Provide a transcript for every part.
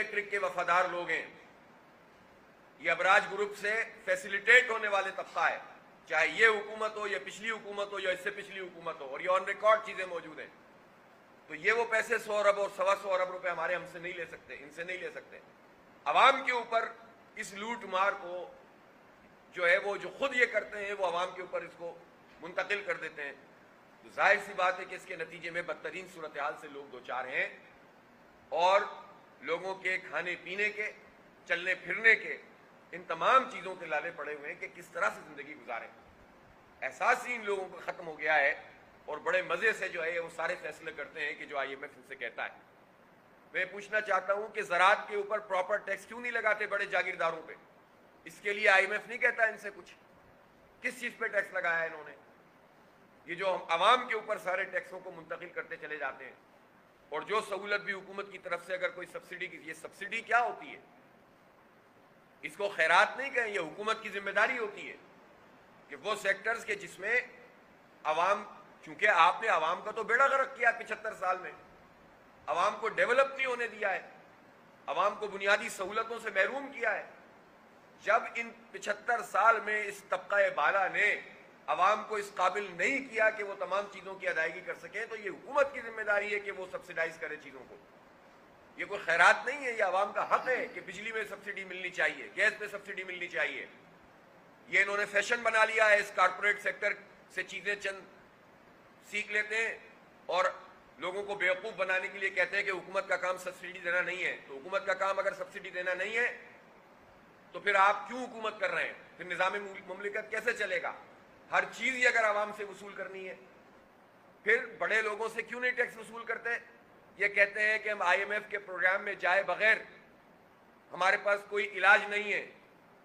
Electric کے وفادار لوگ ہیں، یہ ابراج گروپ سے فیسیلیٹیٹ ہونے والے طبقہ ہے، چاہے یہ حکومت ہو یا پچھلی حکومت ہو یا اس سے پچھلی حکومت ہو، اور یہ آن ریکارڈ چیزیں موجود ہیں. تو یہ وہ پیسے 100 ارب اور 125 ارب روپے ہمارے ہم سے نہیں لے سکتے، ان سے نہیں لے سکتے. عوام کے اوپر اس لوٹ مار کو جو ہے وہ جو خود یہ کرتے ہیں وہ عوام کے اوپر اس کو منتقل کر دیتے ہیں. تو ظاہر سی بات ہے کہ اس کے نتیجے میں بدترین صورتحال سے لوگ دوچار ہیں، اور لوگوں کے کھانے پینے کے، چلنے پھرنے کے، ان تمام چیزوں کے لالے پڑے ہوئے ہیں کہ کس طرح سے زندگی گزاریں. احساس ہی ان لوگوں کو ختم ہو گیا ہے، اور بڑے مزے سے جو ہے وہ سارے فیصلے کرتے ہیں کہ جو آئی ایم ایف ان سے کہتا ہے. میں پوچھنا چاہتا ہوں کہ زراعت کے اوپر پراپر ٹیکس کیوں نہیں لگاتے بڑے جاگیرداروں پہ؟ اس کے لیے آئی ایم ایف نہیں کہتا ان سے کچھ؟ کس چیز پہ ٹیکس لگایا ہے انہوں نے؟ یہ جو ہم عوام کے اوپر سارے ٹیکسوں کو منتقل کرتے چلے جاتے ہیں، اور جو سہولت بھی حکومت کی طرف سے اگر کوئی سبسڈی کی، یہ سبسڈی کیا ہوتی ہے؟ اس کو خیرات نہیں کہیں، یہ حکومت کی ذمہ داری ہوتی ہے کہ وہ سیکٹرز کے جس میں عوام، چونکہ آپ نے عوام کا تو بیڑا غرق کیا 75 سال میں، عوام کو ڈیولپ نہیں ہونے دیا ہے، عوام کو بنیادی سہولتوں سے محروم کیا ہے. جب ان 75 سال میں اس طبقہ بالا نے عوام کو اس قابل نہیں کیا کہ وہ تمام چیزوں کی ادائیگی کر سکیں، تو یہ حکومت کی ذمہ داری ہے کہ وہ سبسڈائز کرے چیزوں کو. یہ کوئی خیرات نہیں ہے، یہ عوام کا حق ہے کہ بجلی میں سبسڈی ملنی چاہیے، گیس پہ سبسڈی ملنی چاہیے. یہ انہوں نے فیشن بنا لیا ہے، اس کارپوریٹ سیکٹر سے چیزیں چند سیکھ لیتے ہیں اور لوگوں کو بیوقوف بنانے کے لیے کہتے ہیں کہ حکومت کا کام سبسڈی دینا نہیں ہے. تو حکومت کا کام اگر سبسڈی دینا نہیں ہے تو پھر آپ کیوں حکومت کر رہے ہیں؟ پھر نظام مملکت کیسے چلے گا؟ ہر چیز ہی اگر عوام سے وصول کرنی ہے، پھر بڑے لوگوں سے کیوں نہیں ٹیکس وصول کرتے؟ یہ کہتے ہیں کہ ہم آئی ایم ایف کے پروگرام میں جائے بغیر ہمارے پاس کوئی علاج نہیں ہے.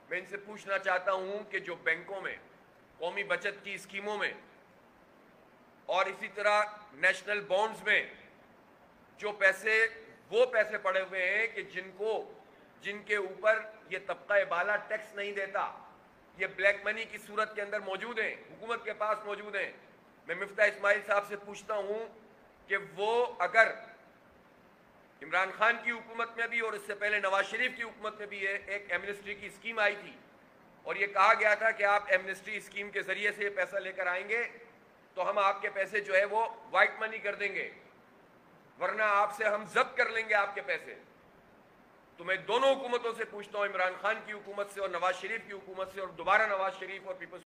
میں ان سے پوچھنا چاہتا ہوں کہ جو بینکوں میں، قومی بچت کی اسکیموں میں اور اسی طرح نیشنل بانڈز میں جو پیسے، وہ پیسے پڑے ہوئے ہیں کہ جن کے اوپر یہ طبقہ بالا ٹیکس نہیں دیتا، یہ بلیک منی کی صورت کے اندر موجود ہیں، حکومت کے پاس موجود ہیں. میں مفتاح اسماعیل صاحب سے پوچھتا ہوں کہ وہ اگر عمران خان کی حکومت میں بھی اور اس سے پہلے نواز شریف کی حکومت میں بھی ایک ایمنسٹری کی اسکیم آئی تھی، اور یہ کہا گیا تھا کہ آپ ایمنسٹری اسکیم کے ذریعے سے یہ پیسہ لے کر آئیں گے تو ہم آپ کے پیسے جو ہے وہ وائٹ منی کر دیں گے، ورنہ آپ سے ہم ضبط کر لیں گے آپ کے پیسے. تو میں دونوں حکومتوں سے پوچھتا ہوں، عمران خان کی حکومت سے اور نواز شریف کی حکومت سے، اور دوبارہ نواز شریف اور پیپلز